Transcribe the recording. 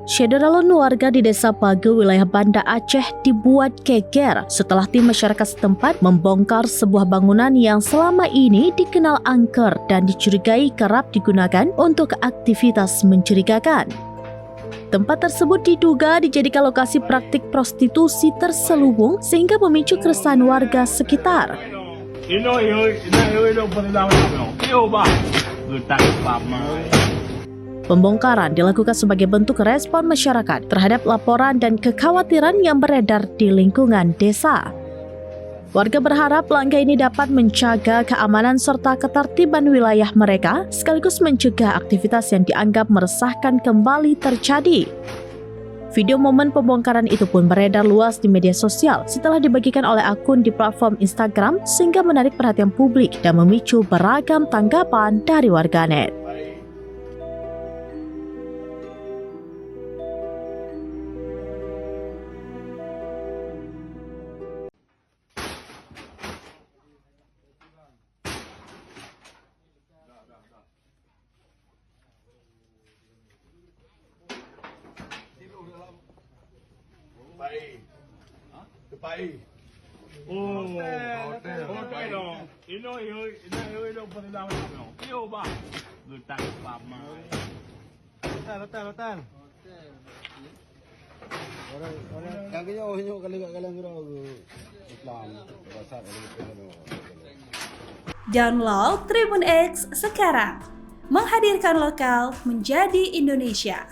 Syederalun warga di Desa Page, wilayah Banda Aceh dibuat geger setelah tim masyarakat setempat membongkar sebuah bangunan yang selama ini dikenal angker dan dicurigai kerap digunakan untuk aktivitas mencurigakan. Tempat tersebut diduga dijadikan lokasi praktik prostitusi terselubung sehingga memicu keresahan warga sekitar. Pembongkaran dilakukan sebagai bentuk respon masyarakat terhadap laporan dan kekhawatiran yang beredar di lingkungan desa. Warga berharap langkah ini dapat menjaga keamanan serta ketertiban wilayah mereka, sekaligus mencegah aktivitas yang dianggap meresahkan kembali terjadi. Video momen pembongkaran itu pun beredar luas di media sosial setelah dibagikan oleh akun di platform Instagram sehingga menarik perhatian publik dan memicu beragam tanggapan dari warganet. Pai. Oh, hotel dong. Ini dong penilaian dong. Iyo ba? Lutan pama. Hotel. Orang yang kaya kali Islam besar Download Tribun X sekarang. Menghadirkan lokal menjadi Indonesia.